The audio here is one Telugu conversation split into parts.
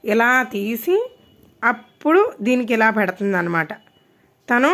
ఇలా తీసి అప్పుడు దీనికి ఇలా పెడుతుంది అనమాట తను.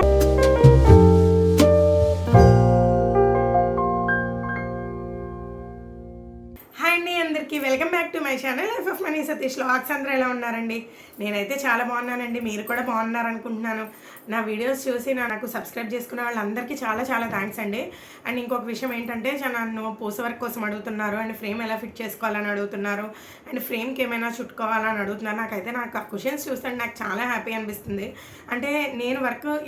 అందరికీ welcome back to my channel life of money Satish vlogs. అందరూ ఎలా ఉన్నారండి? నేనైతే చాలా బాగున్నానండి, మీరు కూడా బాగున్నారు అనుకుంటున్నాను. నా వీడియోస్ చూసి నాకు సబ్స్క్రైబ్ చేసుకున్న వాళ్ళందరికీ చాలా చాలా థ్యాంక్స్ అండి. అండ్ ఇంకొక విషయం ఏంటంటే, నన్ను పూస వర్క్ కోసం అడుగుతున్నారు, అండ్ ఫ్రేమ్ ఎలా ఫిట్ చేసుకోవాలని అడుగుతున్నారు, అండ్ ఫ్రేమ్కి ఏమైనా చుట్టుకోవాలని అడుగుతున్నారు. నాకు ఆ క్వశ్చన్స్ చూస్తే నాకు చాలా హ్యాపీ అనిపిస్తుంది. అంటే నేను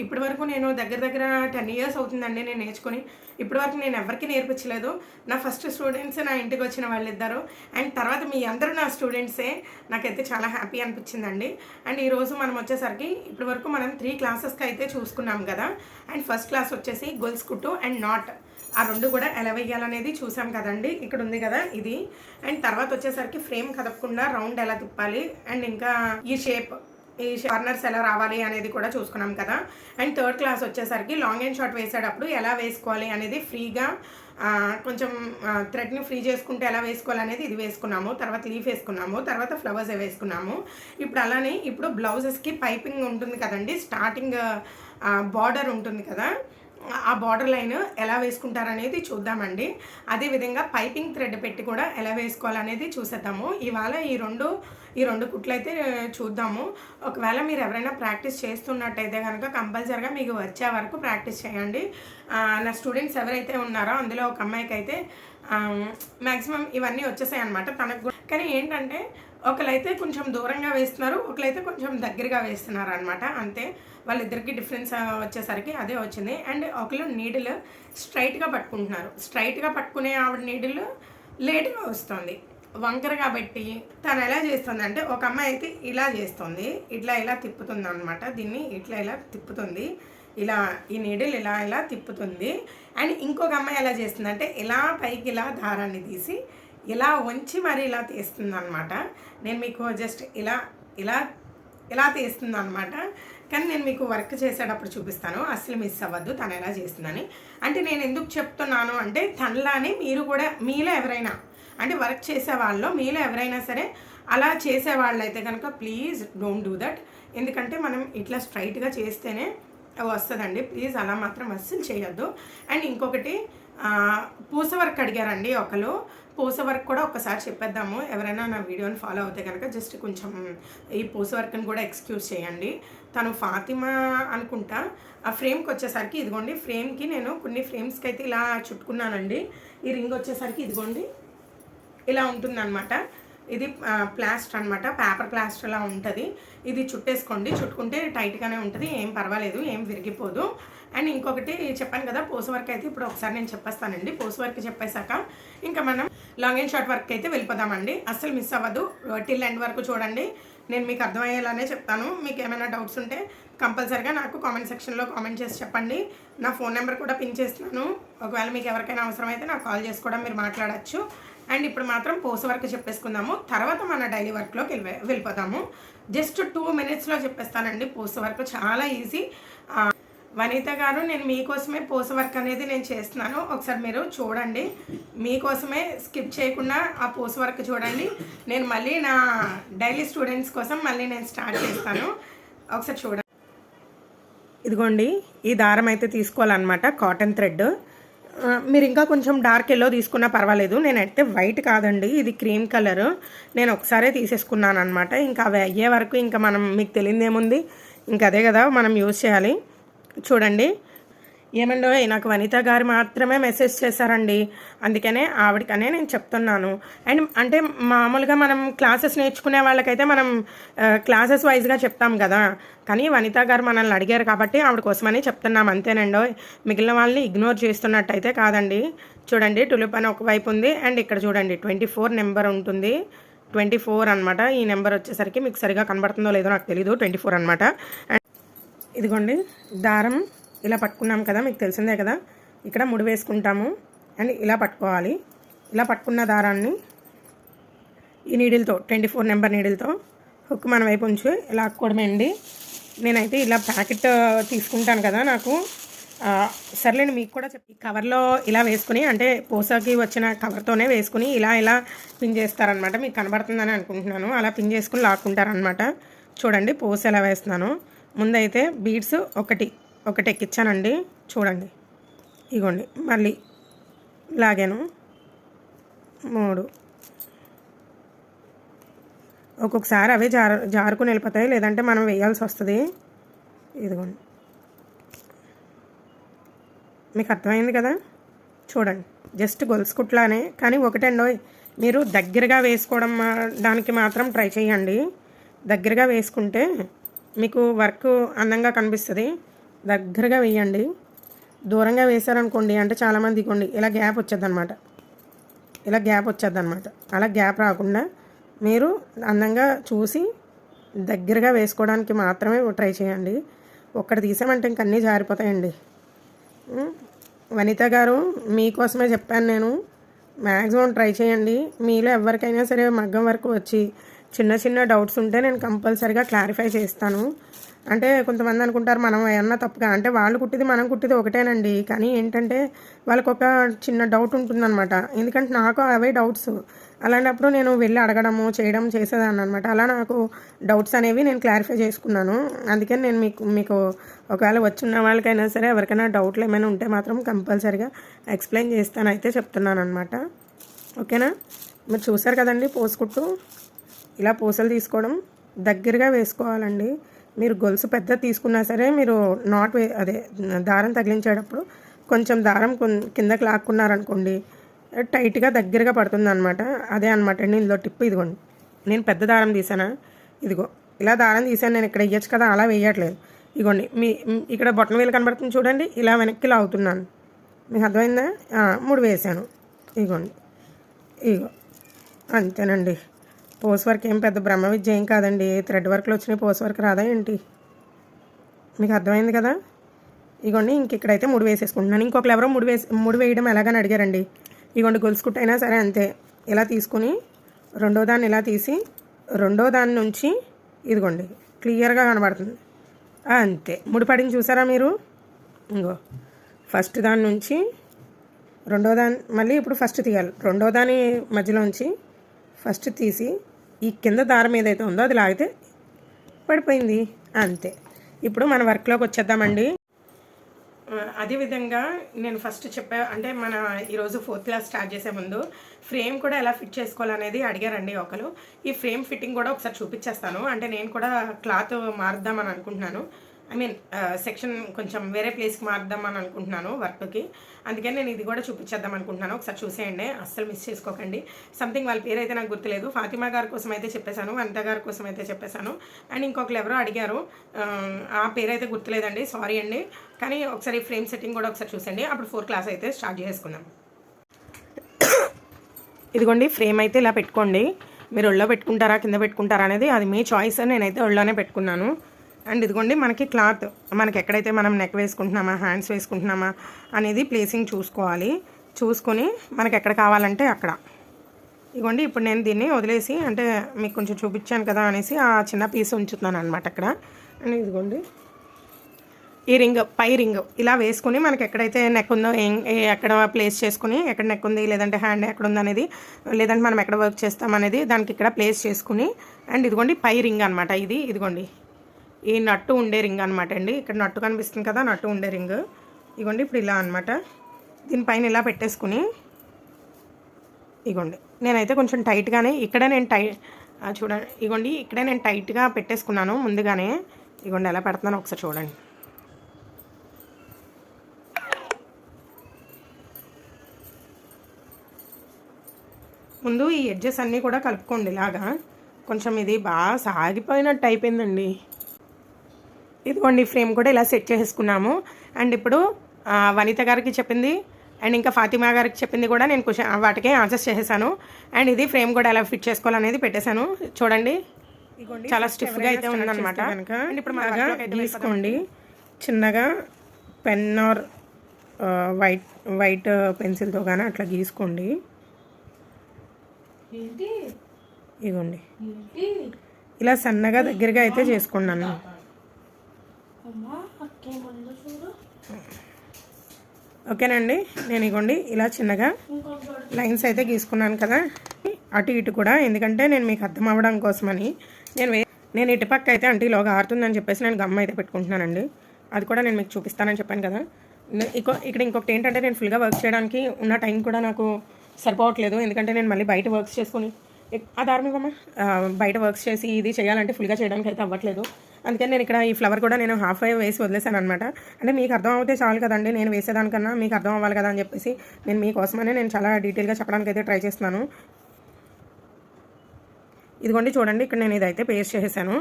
ఇప్పటి వరకు నేను దగ్గర 10 years అవుతుందండి నేను నేర్చుకొని. ఇప్పటి వరకు నేను ఎవరికి నేర్పించలేదు. నా ఫస్ట్ స్టూడెంట్స్ నా ఇంటికి వచ్చిన వాళ్ళిద్దరు, అండ్ తర్వాత మీ అందరూ నా స్టూడెంట్సే. నాకైతే చాలా హ్యాపీ అనిపించిందండి. అండ్ ఈరోజు మనం వచ్చేసరికి ఇప్పటి వరకు మనం 3 క్లాసెస్కి అయితే చూసుకున్నాం కదా. అండ్ ఫస్ట్ క్లాస్ వచ్చేసి గొల్స్ కుట్టు అండ్ నాట్, ఆ రెండు కూడా ఎలా వేయాలనేది చూసాం కదండి. ఇక్కడ ఉంది కదా ఇది. అండ్ తర్వాత వచ్చేసరికి ఫ్రేమ్ కదపకుండా రౌండ్ ఎలా తిప్పాలి, అండ్ ఇంకా ఈ కార్నర్స్ ఎలా రావాలి అనేది కూడా చూసుకున్నాం కదా. అండ్ థర్డ్ క్లాస్ వచ్చేసరికి లాంగ్ అండ్ షార్ట్ వేసేటప్పుడు ఎలా వేసుకోవాలి అనేది ఫ్రీగా కొంచెం థ్రెడ్ని ఫ్రీ చేసుకుంటే ఎలా వేసుకోవాలి అనేది ఇది వేసుకున్నాము. తర్వాత లీఫ్ వేసుకున్నాము, తర్వాత ఫ్లవర్స్ వేసుకున్నాము. ఇప్పుడు అలానే ఇప్పుడు బ్లౌజెస్కి పైపింగ్ ఉంటుంది కదండి, స్టార్టింగ్ బార్డర్ ఉంటుంది కదా, ఆ బార్డర్ లైన్ ఎలా వేసుకుంటారనేది చూద్దామండి. అదేవిధంగా పైపింగ్ థ్రెడ్ పెట్టి కూడా ఎలా వేసుకోవాలనేది చూసేద్దాము. ఇవాళ ఈ రెండు కుట్లు అయితే చూద్దాము. ఒకవేళ మీరు ఎవరైనా ప్రాక్టీస్ చేస్తున్నట్టయితే కనుక కంపల్సరిగా మీకు వచ్చే వరకు ప్రాక్టీస్ చేయండి. నా స్టూడెంట్స్ ఎవరైతే ఉన్నారో అందులో ఒక అమ్మాయికి అయితే మ్యాక్సిమం ఇవన్నీ వచ్చేసాయి అనమాట తనకు కూడా. కానీ ఏంటంటే ఒకరైతే కొంచెం దూరంగా వేస్తున్నారు, ఒకరైతే కొంచెం దగ్గరగా వేస్తున్నారు అనమాట. అంతే, వాళ్ళిద్దరికి డిఫరెన్స్ వచ్చేసరికి అదే వచ్చింది. అండ్ ఒకరు నీడిల్ స్ట్రైట్గా పట్టుకుంటున్నారు. స్ట్రైట్గా పట్టుకునే ఆవిడ నీడిల్ లేట్గా వస్తుంది, వంకరగా పెట్టి తను ఎలా చేస్తుంది అంటే, ఒక అమ్మాయి అయితే ఇలా చేస్తుంది, ఇలా తిప్పుతుంది అనమాట. దీన్ని ఇలా తిప్పుతుంది, ఈ నీడిల్ ఇలా తిప్పుతుంది. అండ్ ఇంకొక అమ్మాయి ఎలా చేస్తుంది అంటే, ఇలా పైకి ఇలా దారాన్ని తీసి ఇలా వంచి మరి ఇలా తీస్తుంది అనమాట. నేను మీకు జస్ట్ ఇలా తీస్తుంది అనమాట. కానీ నేను మీకు వర్క్ చేసేటప్పుడు చూపిస్తాను, అసలు మిస్ అవ్వద్దు తను ఎలా చేస్తుందని. అంటే నేను ఎందుకు చెప్తున్నాను అంటే, తనలానే మీరు కూడా, మీలో ఎవరైనా అంటే వర్క్ చేసేవాళ్ళు మీలో ఎవరైనా సరే అలా చేసేవాళ్ళు అయితే కనుక ప్లీజ్ డోంట్ డూ దట్. ఎందుకంటే మనం ఇట్లా స్ట్రైట్గా చేస్తేనే వస్తుందండి. ప్లీజ్ అలా మాత్రం అస్సలు చేయొద్దు. అండ్ ఇంకొకటి, పూస వర్క్ అడిగారండి ఒకరు. పూస వర్క్ కూడా ఒకసారి చెప్పేద్దాము. ఎవరైనా నా వీడియోని ఫాలో అవుతే కనుక జస్ట్ కొంచెం ఈ పూస వర్క్ని కూడా ఎక్స్క్యూజ్ చేయండి. తను ఫాతిమా అనుకుంటా. ఆ ఫ్రేమ్కి వచ్చేసరికి ఇదిగోండి, ఫ్రేమ్కి నేను కొన్ని ఫ్రేమ్స్కి అయితే ఇలా చుట్టుకున్నానండి. ఈ రింగ్ వచ్చేసరికి ఇదిగోండి ఇలా ఉంటుందన్నమాట. ఇది ప్లాస్టర్ అనమాట, పేపర్ ప్లాస్టర్ అలా ఉంటుంది. ఇది చుట్టేసుకోండి, చుట్టుకుంటే టైట్గానే ఉంటుంది, ఏం పర్వాలేదు, ఏం విరిగిపోదు. అండ్ ఇంకొకటి చెప్పాను కదా, పోస్ వర్క్ అయితే ఇప్పుడు ఒకసారి నేను చెప్పేస్తానండి. పోస్ వర్క్ చెప్పేశాక ఇంకా మనం లాంగ్ అండ్ షార్ట్ వర్క్ అయితే వెళ్ళిపోదామండి. అస్సలు మిస్ అవ్వదు, టిల్ ఎండ్ వరకు చూడండి. నేను మీకు అర్థమయ్యేలానే చెప్తాను. మీకు ఏమైనా డౌట్స్ ఉంటే కంపల్సరిగా నాకు కామెంట్ సెక్షన్లో కామెంట్ చేసి చెప్పండి. నా ఫోన్ నెంబర్ కూడా పిన్ చేస్తున్నాను. ఒకవేళ మీకు ఎవరికైనా అవసరమైతే నాకు కాల్ చేసి కూడా మీరు మాట్లాడచ్చు. అండ్ ఇప్పుడు మాత్రం పోస్ వర్క్ చెప్పేసుకుందాము, తర్వాత మన డైలీ వర్క్లోకి వెళ్ళిపోతాము. జస్ట్ 2 minutesలో చెప్పేస్తానండి. పోస్ వర్క్ చాలా ఈజీ. వనిత గారు, నేను మీకోసమే పోస్ వర్క్ అనేది నేను చేస్తున్నాను, ఒకసారి మీరు చూడండి. మీకోసమే స్కిప్ చేయకుండా ఆ పోస్ వర్క్ చూడండి. నేను మళ్ళీ నా డైలీ స్టూడెంట్స్ కోసం మళ్ళీ నేను స్టార్ట్ చేస్తాను, ఒకసారి చూడండి. ఇదిగోండి, ఈ దారం అయితే తీసుకోవాలన్నమాట, కాటన్ థ్రెడ్. మీరు ఇంకా కొంచెం డార్క్ ఎల్లో తీసుకున్నా పర్వాలేదు. నేనైతే వైట్ కాదండి, ఇది క్రీమ్ కలర్. నేను ఒకసారే తీసేసుకున్నాను అనమాట. ఇంకా అవి అయ్యే వరకు ఇంకా మనం, మీకు తెలియదేముంది, ఇంకా అదే కదా మనం యూజ్ చేయాలి. చూడండి, ఏమండో నాకు వనిత గారు మాత్రమే మెసేజ్ చేశారండి, అందుకనే ఆవిడకనే నేను చెప్తున్నాను. అండ్ అంటే మామూలుగా మనం క్లాసెస్ నేర్చుకునే వాళ్ళకైతే మనం క్లాసెస్ వైజ్గా చెప్తాం కదా, కానీ వనిత గారు మనల్ని అడిగారు కాబట్టి ఆవిడ కోసమని చెప్తున్నాం, అంతేనండో. మిగిలిన వాళ్ళని ఇగ్నోర్ చేస్తున్నట్టయితే కాదండి. చూడండి, టులిప్ అని ఒకవైపు ఉంది, అండ్ ఇక్కడ చూడండి 24 నెంబర్ ఉంటుంది, 24 అనమాట. ఈ నెంబర్ వచ్చేసరికి మీకు సరిగా కనబడుతుందో లేదో నాకు తెలీదు, 24 అనమాట. అండ్ ఇదిగోండి, దారం ఇలా పట్టుకున్నాం కదా, మీకు తెలిసిందే కదా, ఇక్కడ ముడి వేసుకుంటాము. అండ్ ఇలా పట్టుకోవాలి. ఇలా పట్టుకున్న దారాన్ని ఈ నీడిల్తో, 24 నెంబర్ నీడిల్తో హుక్ మన వైపు ఉంచి ఇలా ఆక్కోవడమే అండి. నేనైతే ఇలా ప్యాకెట్ తీసుకుంటాను కదా, నాకు సర్లేండి, మీకు కూడా చెప్పి కవర్లో ఇలా వేసుకుని, అంటే పూసకి వచ్చిన కవర్తోనే వేసుకుని ఇలా పిన్ చేస్తారనమాట. మీకు కనబడుతుందని అనుకుంటున్నాను. అలా పిన్ చేసుకుని లాక్కుంటారనమాట. చూడండి పూస ఎలా వేస్తున్నాను. ముందైతే బీడ్స్ ఒకటి ఎక్కించానండి. చూడండి, ఇగోండి మళ్ళీ లాగాను 3. ఒక్కొక్కసారి అవే జారుకుని వెళ్ళిపోతాయి, లేదంటే మనం వేయాల్సి వస్తుంది. ఇదిగోండి, మీకు అర్థమైంది కదా. చూడండి, జస్ట్ గొలుసు కుట్లానే, కానీ ఒకటండో మీరు దగ్గరగా వేసుకోవడం దానికి మాత్రం ట్రై చేయండి. దగ్గరగా వేసుకుంటే మీకు వర్క్ అందంగా కనిపిస్తుంది. దగ్గరగా వేయండి. దూరంగా వేసారనుకోండి, అంటే చాలామంది ఇవ్వండి ఇలా గ్యాప్ వచ్చేది అనమాట. అలా గ్యాప్ రాకుండా మీరు అందంగా చూసి దగ్గరగా వేసుకోవడానికి మాత్రమే ట్రై చేయండి. ఒక్కటి తీసామంటే ఇంక అన్నీ జారిపోతాయండి. వనిత గారు, మీకోసమే చెప్పాను నేను. మ్యాక్సిమం ట్రై చేయండి. మీలో ఎవరికైనా సరే మగ్గం వరకు వచ్చి చిన్న డౌట్స్ ఉంటే నేను కంపల్సరీగా క్లారిఫై చేస్తాను. అంటే కొంతమంది అనుకుంటారు మనం ఏమన్నా తప్పుగా, అంటే వాళ్ళు కుట్టిది మనం కుట్టిది ఒకటేనండి, కానీ ఏంటంటే వాళ్ళకు ఒక చిన్న డౌట్ ఉంటుందన్నమాట. ఎందుకంటే నాకు అవే డౌట్స్. అలాంటప్పుడు నేను వెళ్ళి అడగడము చేసేదాన్ని అనమాట. అలా నాకు డౌట్స్ అనేవి నేను క్లారిఫై చేసుకున్నాను. అందుకని నేను మీకు ఒకవేళ వచ్చిన వాళ్ళకైనా సరే ఎవరికైనా డౌట్లు ఏమైనా ఉంటే మాత్రం కంపల్సరీగా ఎక్స్ప్లెయిన్ చేస్తానైతే చెప్తున్నాను అనమాట. ఓకేనా. మీరు చూసారు కదండి పూసకుట్టు. ఇలా పూసలు తీసుకోవడం దగ్గరగా వేసుకోవాలండి. మీరు గొలుసు పెద్ద తీసుకున్నా సరే మీరు దారం తగిలించేటప్పుడు కొంచెం దారం కిందకి లాక్కున్నారనుకోండి, టైట్గా దగ్గరగా పడుతుంది అనమాట. అదే అనమాట అండి ఇందులో టిప్. ఇదిగోండి, నేను పెద్ద దారం తీసానా, ఇదిగో ఇలా దారం తీసాను. నేను ఇక్కడ వేయచ్చు కదా, అలా వేయట్లేదు. ఇదిగోండి, ఇక్కడ బొట్టన వేలు కనబడుతుంది చూడండి, ఇలా వెనక్కి లాగుతున్నాను. మీకు అర్థమైందా. 3 వేసాను. ఇదిగోండి, అంతేనండి. పోస్ వర్క్ ఏం పెద్ద బ్రహ్మ విద్య ఏం కాదండి. థ్రెడ్ వర్క్లో వచ్చినాయి, పోస్ వర్క్ రాదా ఏంటి. మీకు అర్థమైంది కదా. ఇగోండి, ఇక్కడైతే 3 వేసేసుకుంటున్నాను. ఇంకొకరు ఎవరో 3 వేయడం ఎలాగని అడిగారండి. ఇగోండి, గొలుసుకుట్టైనా సరే అంతే. ఇలా తీసుకుని రెండో దాన్ని ఇలా తీసి రెండో దాని నుంచి ఇదిగోండి క్లియర్గా కనబడుతుంది. అంతే, ముడిపడిని చూసారా మీరు. ఇంకో ఫస్ట్ దాని నుంచి రెండో దాన్ని మళ్ళీ ఇప్పుడు ఫస్ట్ తీయాలి. రెండో దాని మధ్యలోంచి ఫస్ట్ తీసి ఈ కింద దారం ఏదైతే ఉందో అది లాగితే పడిపోయింది. అంతే. ఇప్పుడు మన వర్క్లోకి వచ్చేద్దామండి. అదేవిధంగా నేను ఫస్ట్ అంటే మన ఈరోజు 4th క్లాస్ స్టార్ట్ చేసే ముందు ఫ్రేమ్ కూడా ఎలా ఫిట్ చేసుకోవాలనేది అడిగారండి ఒకరు. ఈ ఫ్రేమ్ ఫిట్టింగ్ కూడా ఒకసారి చూపించేస్తాను. అంటే నేను కూడా క్లాత్ మారుద్దామని అనుకుంటున్నాను. సెక్షన్ కొంచెం వేరే ప్లేస్కి మారుద్దామని అనుకుంటున్నాను వర్క్కి. అందుకని నేను ఇది కూడా చూపించేద్దాం అనుకుంటున్నాను. ఒకసారి చూసేయండి, అస్సలు మిస్ చేసుకోకండి. సంథింగ్ వాళ్ళ పేరు అయితే నాకు గుర్తులేదు. ఫాతిమా గారి కోసం అయితే చెప్పేశాను, వనిత గారి కోసం అయితే చెప్పేశాను. అండ్ ఇంకొకరు ఎవరో అడిగారు, ఆ పేరు అయితే గుర్తులేదండి, సారీ అండి. కానీ ఒకసారి ఫ్రేమ్ సెట్టింగ్ కూడా ఒకసారి చూసండి. అప్పుడు 4th క్లాస్ అయితే స్టార్ట్ చేసుకుందాం. ఇదిగోండి, ఫ్రేమ్ అయితే ఇలా పెట్టుకోండి. మీరు ఒళ్ళో పెట్టుకుంటారా కింద పెట్టుకుంటారా అనేది అది మీ చాయిస్. నేనైతే ఒళ్ళోనే పెట్టుకున్నాను. అండ్ ఇదిగోండి, మనకి క్లాత్ మనకి ఎక్కడైతే మనం నెక్ వేసుకుంటున్నామా హ్యాండ్స్ వేసుకుంటున్నామా అనేది ప్లేసింగ్ చూసుకోవాలి. చూసుకొని మనకి ఎక్కడ కావాలంటే అక్కడ. ఇదిగోండి, ఇప్పుడు నేను దీన్ని వదిలేసి అంటే మీకు కొంచెం చూపించాను కదా అనేసి ఆ చిన్న పీస్ ఉంచుతున్నాను అనమాట అక్కడ. అండ్ ఇదిగోండి, ఈ రింగ్ పై రింగ్ ఇలా వేసుకుని మనకి ఎక్కడైతే నెక్ ఉందో ఎక్కడ ప్లేస్ చేసుకుని, ఎక్కడ నెక్ ఉంది లేదంటే హ్యాండ్ ఎక్కడ ఉంది అనేది, లేదంటే మనం ఎక్కడ వర్క్ చేస్తాం అనేది దానికి ఇక్కడ ప్లేస్ చేసుకుని. అండ్ ఇదిగోండి పై రింగ్ అనమాట ఇది. ఇదిగోండి ఈ నట్టు ఉండే రింగ్ అనమాట అండి. ఇక్కడ నట్టు కనిపిస్తుంది కదా, నట్టు ఉండే రింగ్. ఇదిగోండి ఇప్పుడు ఇలా అనమాట. దీనిపైన ఇలా పెట్టేసుకుని ఇగోండి, నేనైతే కొంచెం టైట్గానే ఇక్కడ నేను చూడండి, ఇగోండి ఇక్కడే నేను టైట్గా పెట్టేసుకున్నాను ముందుగానే. ఇగోండి ఎలా పెడుతున్నాను ఒకసారి చూడండి. ముందు ఈ ఎడ్జెస్ అన్నీ కూడా కలుపుకోండి ఇలాగా. కొంచెం ఇది బాగా సాగిపోయినట్టు అయిపోయిందండి. ఇదిగోండి ఫ్రేమ్ కూడా ఇలా సెట్ చేసుకున్నాము. అండ్ ఇప్పుడు వనిత గారికి చెప్పింది అండ్ ఇంకా ఫాతిమా గారికి చెప్పింది కూడా నేను వాటికే ఆన్సర్స్ చేసేసాను. అండ్ ఇది ఫ్రేమ్ కూడా ఎలా ఫిట్ చేసుకోవాలనేది పెట్టేశాను. చూడండి, చాలా స్టిఫ్గా అయితే ఉందన్నమాట. అండ్ ఇప్పుడు బాగా తీసుకోండి, చిన్నగా పెన్ ఆర్ వైట్ పెన్సిల్తో కానీ అట్లా గీసుకోండి. ఇగోండి ఇలా సన్నగా దగ్గరగా అయితే చేసుకున్నాను. ఓకేనండి. నేను ఇగోండి ఇలా చిన్నగా లైన్స్ అయితే గీసుకున్నాను కదా, అటు ఇటు కూడా, ఎందుకంటే నేను మీకు అర్థం అవ్వడం కోసమని నేను ఇటుపక్క అయితే అంటే ఈలోగా ఆరుతుందని చెప్పేసి నేను గమ్ అయితే పెట్టుకుంటున్నానండి. అది కూడా నేను మీకు చూపిస్తానని చెప్పాను కదా. ఇక్కడ ఇంకొకటి ఏంటంటే నేను ఫుల్గా వర్క్ చేయడానికి ఉన్న టైం కూడా నాకు సరిపోవట్లేదు, ఎందుకంటే నేను మళ్ళీ బయట వర్క్స్ చేసుకుని ఆధారమేమమ్మా బయట వర్క్స్ చేసి ఇది చేయాలంటే ఫుల్గా చేయడానికి అయితే అవ్వట్లేదు. అందుకని నేను ఇక్కడ ఈ ఫ్లవర్ కూడా నేను హాఫ్ వేసి వదిలేసాను అనమాట. అంటే మీకు అర్థం అవుతే చాలు కదండి, నేను వేసేదానికన్నా మీకు అర్థం అవ్వాలి కదా అని చెప్పేసి నేను మీకోసమనే నేను చాలా డీటెయిల్గా చెప్పడానికి అయితే ట్రై చేస్తున్నాను. ఇదిగోండి చూడండి, ఇక్కడ నేను ఇదైతే పేస్ట్ చేసేసాను.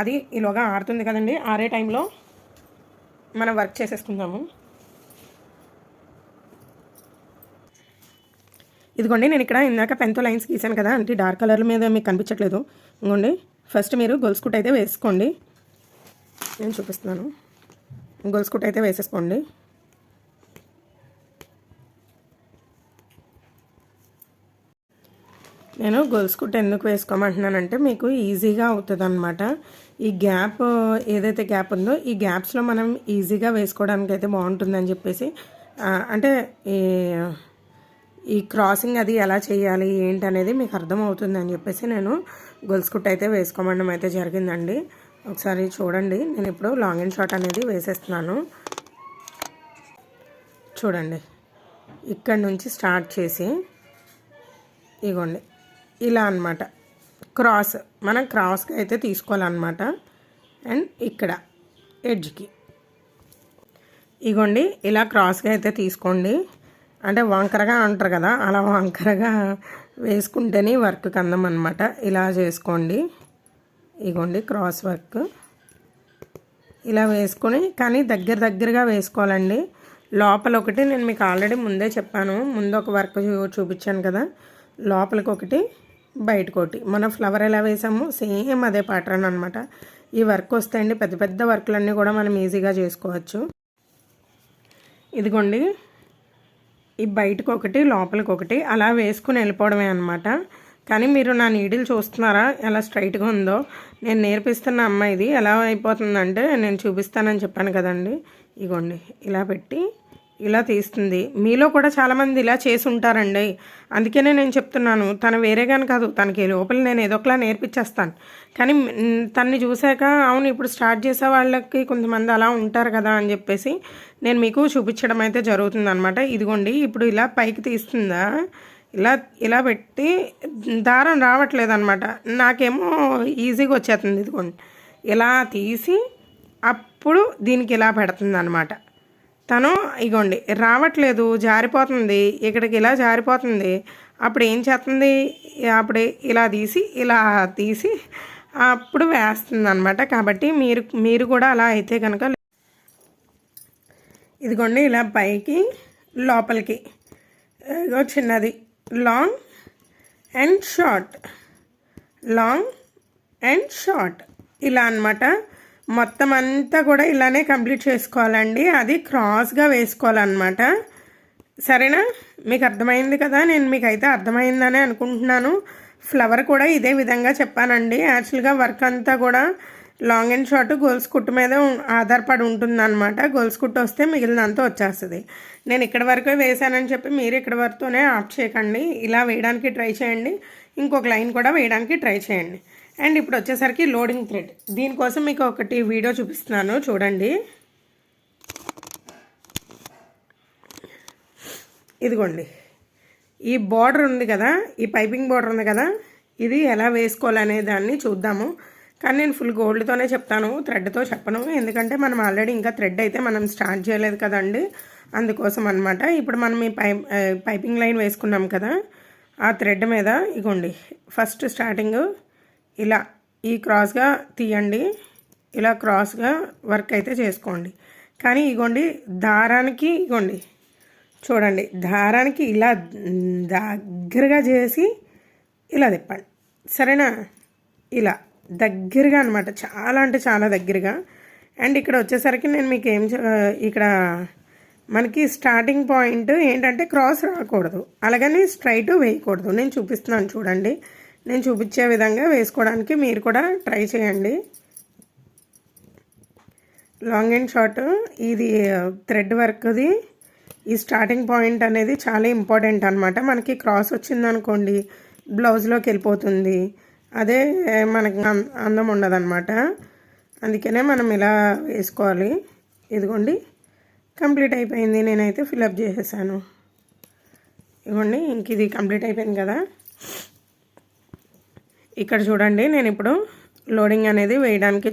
అది ఈలోగా ఆరుతుంది కదండి, ఆరే టైంలో మనం వర్క్ చేసేసుకుందాము. ఇదిగోండి నేను ఇక్కడ ఇందాక పెన్తో లైన్స్ గీసాను కదా, అంటే డార్క్ కలర్ మీద మీకు కనిపించట్లేదు. ఇదిగోండి ఫస్ట్ మీరు గొలుసు కుట్టు అయితే వేసుకోండి, నేను చూపిస్తున్నాను. గొలుసు కుట్టు అయితే వేసేసుకోండి. నేను గొలుసు కుట్టు ఎందుకు వేసుకోమంటున్నానంటే మీకు ఈజీగా అవుతుంది అనమాట. ఈ గ్యాప్ ఏదైతే గ్యాప్ ఉందో ఈ గ్యాప్స్లో మనం ఈజీగా వేసుకోవడానికి అయితే బాగుంటుందని చెప్పేసి, అంటే ఈ క్రాసింగ్ అది ఎలా చేయాలి ఏంటి అనేది మీకు అర్థమవుతుంది అని చెప్పేసి నేను గొలుసు కుట్టు అయితే వేసుకోమడం అయితే జరిగిందండి. ఒకసారి చూడండి, నేను ఇప్పుడు లాంగ్ అండ్ షార్ట్ అనేది వేసేస్తున్నాను. చూడండి, ఇక్కడ నుంచి స్టార్ట్ చేసి ఇగోండి ఇలా అనమాట, మనం క్రాస్గా అయితే తీసుకోవాలన్నమాట. అండ్ ఇక్కడ ఎడ్జ్కి ఇగోండి ఇలా క్రాస్గా అయితే తీసుకోండి. అంటే వంకరగా అంటారు కదా, అలా వంకరగా వేసుకుంటేనే వర్క్ అందం అనమాట. ఇలా చేసుకోండి. ఇగోండి క్రాస్ వర్క్ ఇలా వేసుకొని, కానీ దగ్గరగా వేసుకోవాలండి. లోపల ఒకటి నేను మీకు ఆల్రెడీ ముందే చెప్పాను, ముందు ఒక వర్క్ చూపించాను కదా, లోపలికి ఒకటి బయటకు ఒకటి. మనం ఫ్లవర్ ఎలా వేసాము సేమ్ అదే ప్యాటర్న్ అనమాట. ఈ వర్క్ వస్తే అండి పెద్ద వర్క్లన్నీ కూడా మనం ఈజీగా చేసుకోవచ్చు. ఇదిగోండి ఈ బయటకు ఒకటి లోపలికి ఒకటి అలా వేసుకుని వెళ్ళిపోవడమే అనమాట. కానీ మీరు నా నీడిల్ చూస్తున్నారా ఎలా స్ట్రైట్గా ఉందో? నేను నేర్పిస్తున్న అమ్మాయిది ఎలా అయిపోతుందంటే నేను చూపిస్తానని చెప్పాను కదండి, ఇగోండి ఇలా పెట్టి ఇలా తీస్తుంది. మీలో కూడా చాలామంది ఇలా చేసి ఉంటారండి, అందుకనే నేను చెప్తున్నాను. తను వేరేగాని కాదు, తనకి లోపల నేను ఏదో ఒకలా నేర్పించేస్తాను. కానీ తన్ని చూశాక అవును ఇప్పుడు స్టార్ట్ చేసే వాళ్ళకి కొంతమంది అలా ఉంటారు కదా అని చెప్పేసి నేను మీకు చూపించడం అయితే జరుగుతుంది అనమాట. ఇదిగోండి ఇప్పుడు ఇలా పైకి తీస్తుందా, ఇలా పెట్టి దారం రావట్లేదు అనమాట. నాకేమో ఈజీగా వచ్చేస్తుంది. ఇదిగోండి ఇలా తీసి అప్పుడు దీనికి ఇలా పెడుతుంది అనమాట. తను ఇగోండి రావట్లేదు, జారిపోతుంది, ఇక్కడికి ఇలా జారిపోతుంది. అప్పుడు ఏం చేస్తుంది, అప్పుడు ఇలా తీసి అప్పుడు వేస్తుంది అనమాట. కాబట్టి మీరు కూడా అలా అయితే కనుక ఇదిగోండి ఇలా పైకి లోపలికి చిన్నది లాంగ్ అండ్ షార్ట్ ఇలా అనమాట. మొత్తం అంతా కూడా ఇలానే కంప్లీట్ చేసుకోవాలండి. అది క్రాస్గా వేసుకోవాలన్నమాట. సరేనా? మీకు అర్థమైంది కదా? నేను మీకు అయితే అర్థమైందని అనుకుంటున్నాను. ఫ్లవర్ కూడా ఇదే విధంగా చెప్పానండి. యాక్చువల్గా వర్క్ అంతా కూడా లాంగ్ అండ్ షార్ట్ గోల్స్ కుట్టు మీద ఆధారపడి ఉంటుందన్నమాట. గోల్స్ కుట్టు వస్తే మిగిలినంతా వచ్చేస్తుంది. నేను ఇక్కడ వరకు వేసానని చెప్పి మీరు ఇక్కడ వరకునే ఆఫ్ చేయకండి. ఇలా వేయడానికి ట్రై చేయండి. ఇంకొక లైన్ కూడా వేయడానికి ట్రై చేయండి. అండ్ ఇప్పుడు వచ్చేసరికి లోడింగ్ థ్రెడ్. దీనికోసం మీకు ఒకటి వీడియో చూపిస్తున్నాను చూడండి. ఇదిగోండి ఈ బార్డర్ ఉంది కదా, ఈ పైపింగ్ బార్డర్ ఉంది కదా, ఇది ఎలా వేసుకోవాలనే దాన్ని చూద్దాము. కానీ నేను ఫుల్ గోల్డ్తోనే చెప్తాను, థ్రెడ్తో చెప్పను. ఎందుకంటే మనం ఆల్రెడీ ఇంకా థ్రెడ్ అయితే మనం స్టార్ట్ చేయలేదు కదండి, అందుకోసం అనమాట. ఇప్పుడు మనం ఈ పైపింగ్ లైన్ వేసుకున్నాం కదా, ఆ థ్రెడ్ మీద ఇగోండి ఫస్ట్ స్టార్టింగ్ ఇలా ఈ క్రాస్గా తీయండి. ఇలా క్రాస్గా వర్క్ అయితే చేసుకోండి. కానీ ఇగోండి దారానికి ఇగోండి చూడండి, దారానికి ఇలా దగ్గరగా చేసి ఇలా తిప్పండి. సరేనా? ఇలా దగ్గరగా అనమాట, చాలా అంటే చాలా దగ్గరగా. అండ్ ఇక్కడ వచ్చేసరికి నేను మీకు ఇక్కడ మనకి స్టార్టింగ్ పాయింట్ ఏంటంటే క్రాస్ రాకూడదు, అలాగని స్ట్రైట్ వేయకూడదు. నేను చూపిస్తున్నాను చూడండి. నేను చూపించే విధంగా వేసుకోవడానికి మీరు కూడా ట్రై చేయండి. లాంగ్ అండ్ షార్ట్ ఇది థ్రెడ్ వర్క్ది ఈ స్టార్టింగ్ పాయింట్ అనేది చాలా ఇంపార్టెంట్ అనమాట. మనకి క్రాస్ వచ్చిందనుకోండి బ్లౌజ్లోకి వెళ్ళిపోతుంది, అదే మనకి అందం ఉండదన్నమాట. అందుకనే మనం ఇలా వేసుకోవాలి. ఇదిగోండి కంప్లీట్ అయిపోయింది. నేనైతే ఫిలప్ చేసేసాను. ఇదిగోండి ఇంక ఇది కంప్లీట్ అయిపోయింది కదా. ఇక్కడ చూడండి నేను ఇప్పుడు లోడింగ్ అనేది వేయడానికి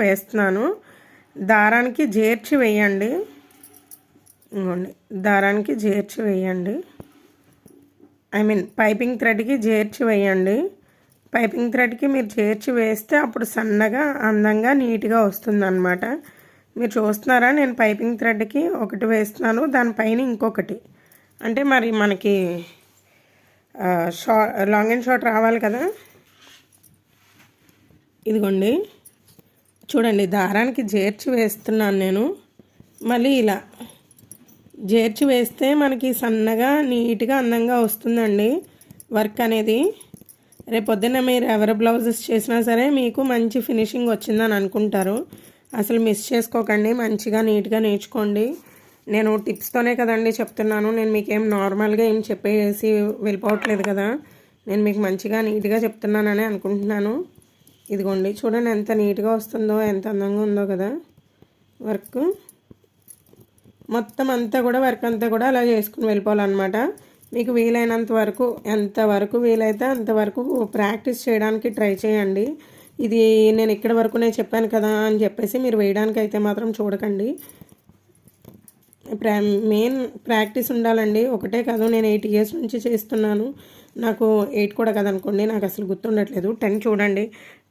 వేస్తున్నాను. దారానికి చేర్చి వేయండి. ఇదిగోండి దారానికి చేర్చి వేయండి, పైపింగ్ థ్రెడ్కి చేర్చి వేయండి. పైపింగ్ థ్రెడ్కి మీరు చేర్చి వేస్తే అప్పుడు సన్నగా అందంగా నీట్గా వస్తుందన్నమాట. మీరు చూస్తున్నారా, నేను పైపింగ్ థ్రెడ్కి ఒకటి వేస్తున్నాను, దానిపైన ఇంకొకటి. అంటే మరి మనకి లాంగ్ అండ్ షార్ట్ రావాలి కదా. ఇదిగోండి చూడండి దారానికి చేర్చి వేస్తున్నాను నేను. మళ్ళీ ఇలా చేర్చి వేస్తే మనకి సన్నగా నీట్గా అందంగా వస్తుందండి వర్క్ అనేది. రేపొద్దున మీరు ఎవరి బ్లౌజెస్ చేసినా సరే మీకు మంచి ఫినిషింగ్ వచ్చిందని అనుకుంటారు. అసలు మిస్ చేసుకోకండి, మంచిగా నీట్గా నేర్చుకోండి. నేను టిప్స్తోనే కదండి చెప్తున్నాను, నేను మీకేం నార్మల్గా ఏం చెప్పేసి వెళ్ళిపోవట్లేదు కదా. నేను మీకు మంచిగా నీట్గా చెప్తున్నానని అనుకుంటున్నాను. ఇదిగోండి చూడండి ఎంత నీట్గా వస్తుందో, ఎంత అందంగా ఉందో కదా వర్క్. మొత్తం అంతా కూడా వర్క్ అంతా కూడా అలా చేసుకుని వెళ్ళిపోవాలన్నమాట. మీకు వీలైనంత వరకు, ఎంతవరకు వీలైతే అంతవరకు ప్రాక్టీస్ చేయడానికి ట్రై చేయండి. ఇది నేను ఇక్కడ వరకు నేను చెప్పాను కదా అని చెప్పేసి మీరు వేయడానికి అయితే మాత్రం చూడకండి. మెయిన్ ప్రాక్టీస్ ఉండాలండి. ఒకటే కాదు, నేను 8 years నుంచి చేస్తున్నాను. నాకు 8 కూడా కదనుకోండి, నాకు అసలు గుర్తుండట్లేదు. 10 చూడండి,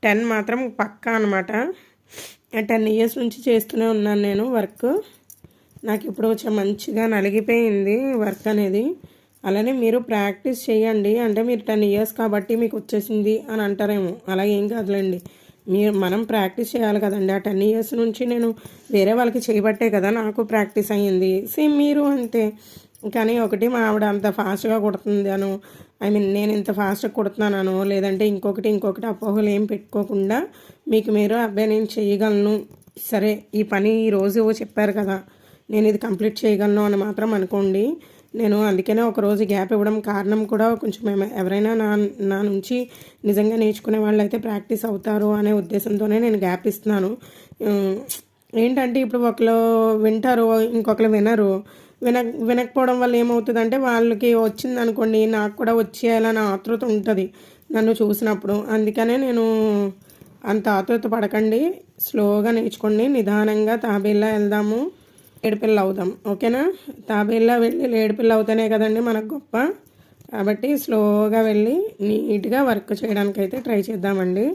10 మాత్రం పక్కా అనమాట. 10 years నుంచి చేస్తూనే ఉన్నాను నేను వర్క్. నాకు ఇప్పుడు మంచిగా నలిగిపోయింది వర్క్ అనేది. అలానే మీరు ప్రాక్టీస్ చేయండి. అంటే మీరు 10 years కాబట్టి మీకు వచ్చేసింది అని అంటారేమో, అలా ఏం కాదులేండి. మనం ప్రాక్టీస్ చేయాలి కదండి. ఆ 10 years నుంచి నేను వేరే వాళ్ళకి చేయబట్టే కదా నాకు ప్రాక్టీస్ అయ్యింది. సేమ్ మీరు అంతే. కానీ ఒకటి మా ఆవిడ అంత ఫాస్ట్గా కుడుతుంది అను, నేను ఇంత ఫాస్ట్గా కుడుతున్నాను, లేదంటే ఇంకొకటి అపోహలు ఏం పెట్టుకోకుండా మీకు మీరు అబ్బాయి నేను చేయగలను, సరే ఈ పని ఈరోజు చెప్పారు కదా నేను ఇది కంప్లీట్ చేయగలను అని మాత్రం అనుకోండి. నేను అందుకనే ఒకరోజు గ్యాప్ ఇవ్వడం కారణం కూడా కొంచెం ఎవరైనా నా నుంచి నిజంగా నేర్చుకునే వాళ్ళు అయితే ప్రాక్టీస్ అవుతారు అనే ఉద్దేశంతోనే నేను గ్యాప్ ఇస్తున్నాను. ఏంటంటే ఇప్పుడు ఒకరు వింటారు, ఇంకొకరు వినకపోవడం వల్ల ఏమవుతుందంటే వాళ్ళకి వచ్చింది అనుకోండి, నాకు కూడా వచ్చేయాలని ఆతృత ఉంటుంది నన్ను చూసినప్పుడు. అందుకనే నేను అంత ఆతృత పడకండి, స్లోగా నేర్చుకోండి. నిదానంగా తాబేలా వెళ్దాము, ఏడుపిల్ల అవుదాం. ఓకేనా? తాబేలా వెళ్ళి ఏడుపిల్ల అవుతానే కదండి మనకు గొప్ప. కాబట్టి స్లోగా వెళ్ళి నీట్గా వర్క్ చేయడానికి అయితే ట్రై చేద్దామండి.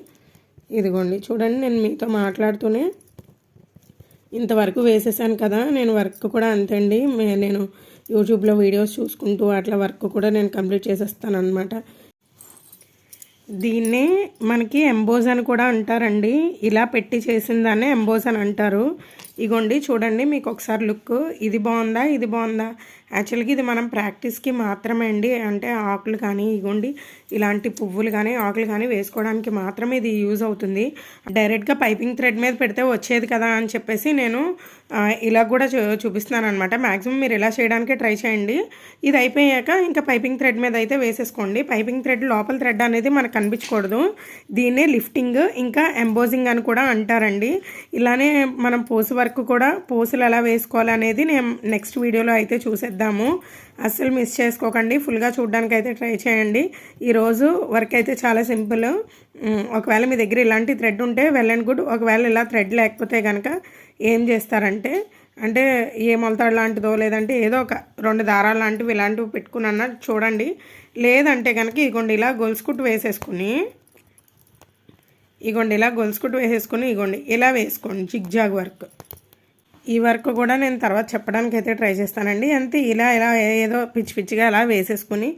ఇదిగోండి చూడండి నేను మీతో మాట్లాడుతూనే ఇంతవరకు వేసేసాను కదా. నేను వర్క్ కూడా అంతే అండి, నేను యూట్యూబ్లో వీడియోస్ చూసుకుంటూ అట్లా వర్క్ కూడా నేను కంప్లీట్ చేసేస్తాను అనమాట. దీన్నే మనకి ఎంబోజ్ అని కూడా అంటారండి. ఇలా పెట్టి చేసిన దాన్నే ఎంబోజ్ అని అంటారు. ఇగోండి చూడండి మీకు ఒకసారి లుక్, ఇది బాగుందా ఇది బాగుందా. యాక్చువల్గా ఇది మనం ప్రాక్టీస్కి మాత్రమే అండి. అంటే ఆకులు కానీ ఇగోండి ఇలాంటి పువ్వులు కానీ ఆకులు కానీ వేసుకోవడానికి మాత్రమే ఇది యూజ్ అవుతుంది. డైరెక్ట్గా పైపింగ్ థ్రెడ్ మీద పెడితే వచ్చేది కదా అని చెప్పేసి నేను ఇలా కూడా చూపిస్తున్నాను అనమాట. మ్యాక్సిమం మీరు ఇలా చేయడానికి ట్రై చేయండి. ఇది అయిపోయాక ఇంకా పైపింగ్ థ్రెడ్ మీద అయితే వేసేసుకోండి. పైపింగ్ థ్రెడ్ లోపల థ్రెడ్ అనేది మనకు కనిపించకూడదు. దీన్నే లిఫ్టింగ్ ఇంకా ఎంబోజింగ్ అని కూడా అంటారండి. ఇలానే మనం పోసు వర్క్ కూడా పోసులు ఎలా వేసుకోవాలి అనేది నేను నెక్స్ట్ వీడియోలో అయితే చూసేద్దాము. అస్సలు మిస్ చేసుకోకండి, ఫుల్గా చూడడానికి అయితే ట్రై చేయండి. ఈరోజు వర్క్ అయితే చాలా సింపుల్. ఒకవేళ మీ దగ్గర ఇలాంటి థ్రెడ్ ఉంటే వెల్ అండ్ గుడ్. ఒకవేళ ఇలా థ్రెడ్ లేకపోతే కనుక ఏం చేస్తారంటే, అంటే ఏ మొలతాడు లాంటిదో లేదంటే ఏదో ఒక 2 దారాలు లాంటివి ఇలాంటివి పెట్టుకున్నా చూడండి. లేదంటే కనుక ఇగోండి ఇలా గొలుసుకుట్టు వేసేసుకుని, ఇగోండి ఇలా గొలుసుకుట్టు వేసేసుకుని ఇగోండి ఇలా వేసుకోండి జిగ్జాగ్ వర్క్. ఈ వర్క్ కూడా నేను తర్వాత చెప్పడానికి అయితే ట్రై చేస్తానండి. అంతే ఇలా ఏదో పిచ్చిగా అలా వేసేసుకుని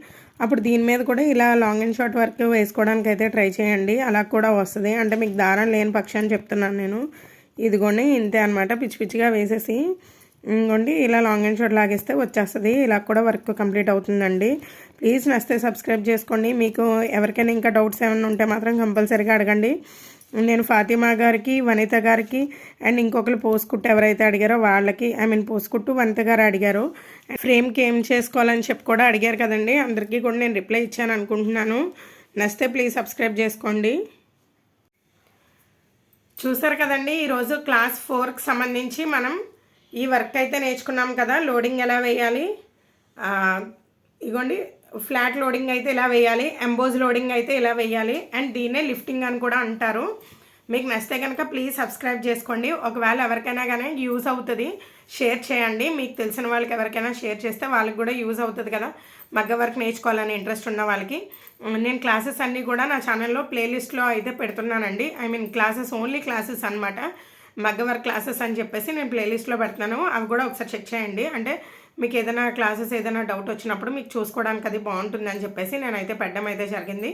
అప్పుడు దీని మీద కూడా ఇలా లాంగ్ అండ్ షార్ట్ వర్క్ వేసుకోవడానికి అయితే ట్రై చేయండి. అలా కూడా వస్తుంది. అంటే మీకు దారం లేని పక్షాన్ని చెప్తున్నాను నేను. ఇదిగోండి ఇంతే అనమాట, పిచ్చిగా వేసేసి ఇంకోండి ఇలా లాంగ్ అండ్ షార్ట్ లాగేస్తే వచ్చేస్తుంది. ఇలా కూడా వర్క్ కంప్లీట్ అవుతుందండి. ప్లీజ్ నచ్చితే సబ్స్క్రైబ్ చేసుకోండి. మీకు ఎవరికైనా ఇంకా డౌట్స్ ఏమైనా ఉంటే మాత్రం కంపల్సరీగా అడగండి. నేను ఫాతిమా గారికి, వనిత గారికి అండ్ ఇంకొకరు పోసుకుట్టు ఎవరైతే అడిగారో వాళ్ళకి, పోసుకుట్టు వనిత గారు అడిగారు. ఫ్రేమ్కి ఏం చేసుకోవాలని చెప్పి కూడా అడిగారు కదండి. అందరికీ కూడా నేను రిప్లై ఇచ్చాను అనుకుంటున్నాను. నచ్చితే ప్లీజ్ సబ్స్క్రైబ్ చేసుకోండి. చూసారు కదండి, ఈరోజు క్లాస్ 4కి సంబంధించి మనం ఈ వర్క్ అయితే నేర్చుకున్నాం కదా. లోడింగ్ ఎలా వేయాలి, ఇగోండి ఫ్లాట్ లోడింగ్ అయితే ఇలా వేయాలి, ఎంబోజ్ లోడింగ్ అయితే ఇలా వేయాలి, అండ్ దీన్నే లిఫ్టింగ్ అని కూడా అంటారు. మీకు నచ్చితే కనుక ప్లీజ్ సబ్స్క్రైబ్ చేసుకోండి. ఒకవేళ ఎవరికైనా కానీ యూజ్ అవుతుంది షేర్ చేయండి. మీకు తెలిసిన వాళ్ళకి ఎవరికైనా షేర్ చేస్తే వాళ్ళకి కూడా యూజ్ అవుతుంది కదా, మగ్గ వర్క్ నేర్చుకోవాలని ఇంట్రెస్ట్ ఉన్న వాళ్ళకి. నేను క్లాసెస్ అన్నీ కూడా నా ఛానల్లో ప్లేలిస్ట్లో అయితే పెడుతున్నానండి. క్లాసెస్ ఓన్లీ క్లాసెస్ అనమాట. మగ్గ వర్క్ క్లాసెస్ అని చెప్పేసి నేను ప్లేలిస్ట్లో పెడుతున్నాను. అవి కూడా ఒకసారి చెక్ చేయండి. అంటే మీకు ఏదైనా క్లాసెస్ ఏదైనా డౌట్ వచ్చినప్పుడు మీకు చూసుకోవడానికి అది బాగుంటుందని చెప్పేసి నేనైతే పెట్టడం అయితే జరిగింది.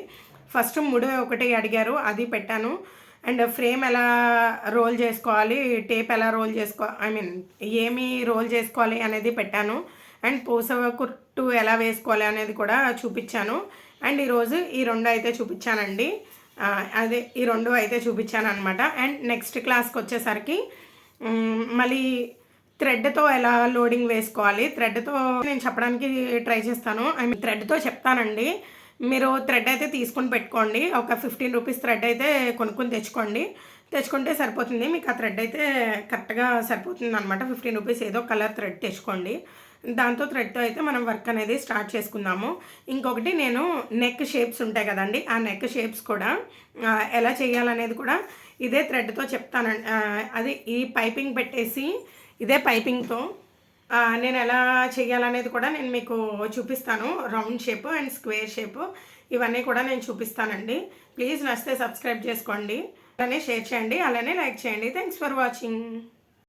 ఫస్ట్ 3 అడిగారు, అది పెట్టాను. అండ్ ఫ్రేమ్ ఎలా రోల్ చేసుకోవాలి, టేప్ ఎలా రోల్ ఏమి రోల్ చేసుకోవాలి అనేది పెట్టాను. అండ్ పూస కుట్టు ఎలా వేసుకోవాలి అనేది కూడా చూపించాను. అండ్ ఈరోజు ఈ 2 అయితే చూపించానండి. ఈ 2 అయితే చూపించాను అనమాట. అండ్ నెక్స్ట్ క్లాస్కి వచ్చేసరికి మళ్ళీ థ్రెడ్తో ఎలా లోడింగ్ వేసుకోవాలి, థ్రెడ్తో నేను చెప్పడానికి ట్రై చేస్తాను. థ్రెడ్తో చెప్తానండి. మీరు థ్రెడ్ అయితే తీసుకొని పెట్టుకోండి. ఒక 15 రూపీస్ థ్రెడ్ అయితే కొనుక్కొని తెచ్చుకుంటే సరిపోతుంది. మీకు ఆ థ్రెడ్ అయితే కరెక్ట్గా సరిపోతుంది అనమాట. 15 రూపీస్ ఏదో కలర్ థ్రెడ్ తెచ్చుకోండి. దాంతో థ్రెడ్తో అయితే మనం వర్క్ అనేది స్టార్ట్ చేసుకుందాము. ఇంకొకటి నేను నెక్ షేప్స్ ఉంటాయి కదండి, ఆ నెక్ షేప్స్ కూడా ఎలా చేయాలనేది కూడా ఇదే థ్రెడ్తో చెప్తానండి. అది ఈ పైపింగ్ పెట్టేసి ఇదే పైపింగ్తో నేను ఎలా చేయాలనేది కూడా నేను మీకు చూపిస్తాను. Round shape and square shape ఇవన్నీ కూడా నేను చూపిస్తానండి. ప్లీజ్ నచ్చితే సబ్స్క్రైబ్ చేసుకోండి, అలానే షేర్ చేయండి, అలానే లైక్ చేయండి. Thanks for watching.